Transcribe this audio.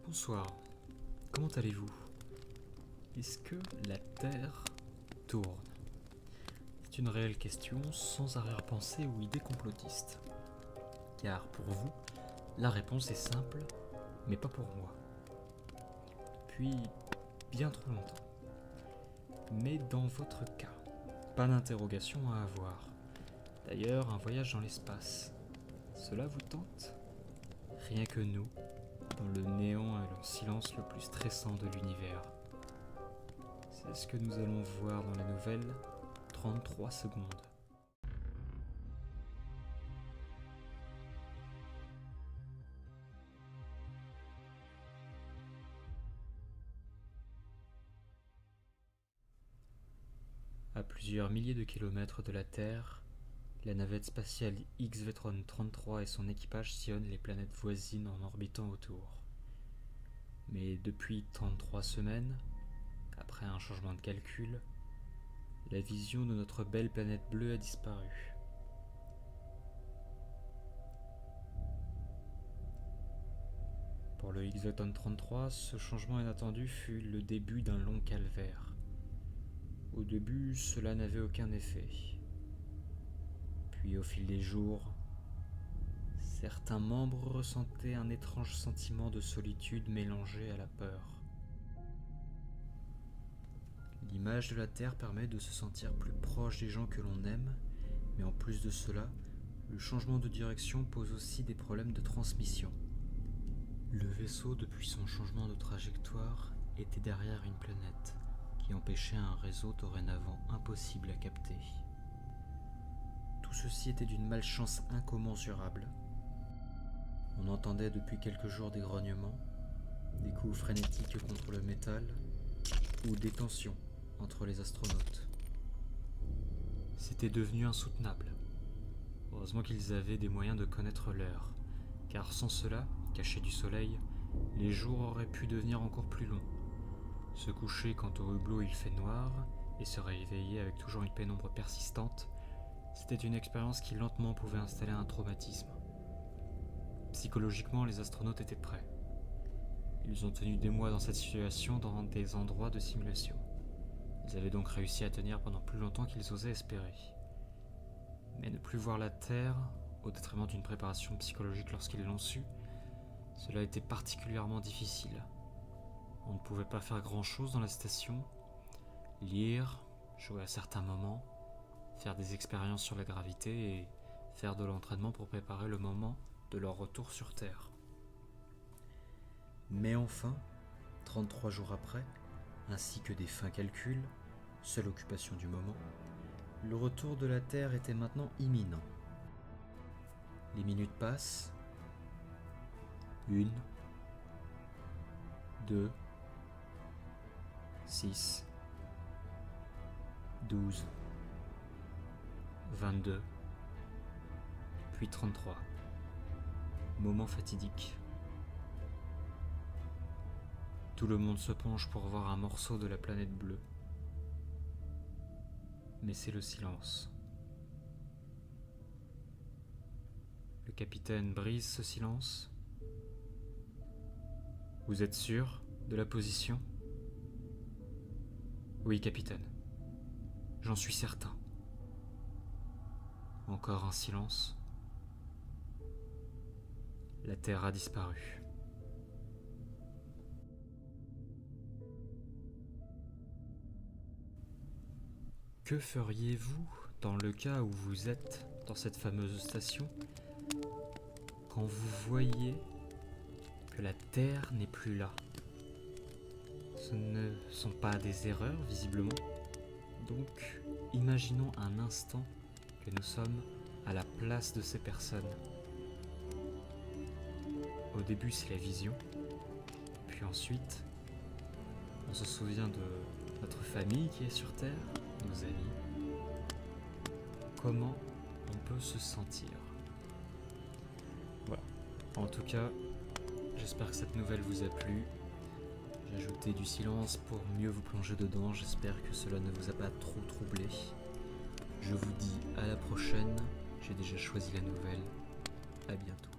Bonsoir, comment allez-vous? Est-ce que la Terre tourne? C'est une réelle question sans arrière-pensée ou idée complotiste. Car pour vous, la réponse est simple, mais pas pour moi. Depuis bien trop longtemps. Mais dans votre cas, pas d'interrogation à avoir. D'ailleurs, un voyage dans l'espace, cela vous tente? Rien que nous, dans le néant et le silence le plus stressant de l'univers. C'est ce que nous allons voir dans la nouvelle 33 secondes. À plusieurs milliers de kilomètres de la Terre, la navette spatiale X-Vetron 33 et son équipage sillonnent les planètes voisines en orbitant autour. Mais depuis 33 semaines, après un changement de calcul, la vision de notre belle planète bleue a disparu. Pour le X-Vetron 33, ce changement inattendu fut le début d'un long calvaire. Au début, cela n'avait aucun effet. Puis au fil des jours, certains membres ressentaient un étrange sentiment de solitude mélangé à la peur. L'image de la Terre permet de se sentir plus proche des gens que l'on aime, mais en plus de cela, le changement de direction pose aussi des problèmes de transmission. Le vaisseau, depuis son changement de trajectoire, était derrière une planète, qui empêchait un réseau dorénavant impossible à capter. Tout ceci était d'une malchance incommensurable. On entendait depuis quelques jours des grognements, des coups frénétiques contre le métal, ou des tensions entre les astronautes. C'était devenu insoutenable. Heureusement qu'ils avaient des moyens de connaître l'heure, car sans cela, cachés du soleil, les jours auraient pu devenir encore plus longs. Se coucher quand au hublot il fait noir, et se réveiller avec toujours une pénombre persistante, c'était une expérience qui lentement pouvait installer un traumatisme. Psychologiquement, les astronautes étaient prêts. Ils ont tenu des mois dans cette situation dans des endroits de simulation. Ils avaient donc réussi à tenir pendant plus longtemps qu'ils osaient espérer. Mais ne plus voir la Terre, au détriment d'une préparation psychologique lorsqu'ils l'ont su, cela était particulièrement difficile. On ne pouvait pas faire grand-chose dans la station, lire, jouer à certains moments, faire des expériences sur la gravité et faire de l'entraînement pour préparer le moment de leur retour sur Terre. Mais enfin, 33 jours après, ainsi que des fins calculs, seule occupation du moment, le retour de la Terre était maintenant imminent. Les minutes passent. 1, 2, 6, 12, 22, puis 33. Moment fatidique. Tout le monde se penche pour voir un morceau de la planète bleue. Mais c'est le silence. Le capitaine brise ce silence. Vous êtes sûr de la position? Oui, capitaine. J'en suis certain. Encore un silence. La Terre a disparu. Que feriez-vous dans le cas où vous êtes dans cette fameuse station quand vous voyez que la Terre n'est plus là? Ce ne sont pas des erreurs, visiblement. Donc, imaginons un instant que nous sommes à la place de ces personnes. Au début, c'est la vision. Puis ensuite, on se souvient de notre famille qui est sur Terre, nos amis. Comment on peut se sentir? Voilà. En tout cas, j'espère que cette nouvelle vous a plu. J'ai ajouté du silence pour mieux vous plonger dedans. J'espère que cela ne vous a pas trop troublé. Je vous dis à la prochaine. J'ai déjà choisi la nouvelle. À bientôt.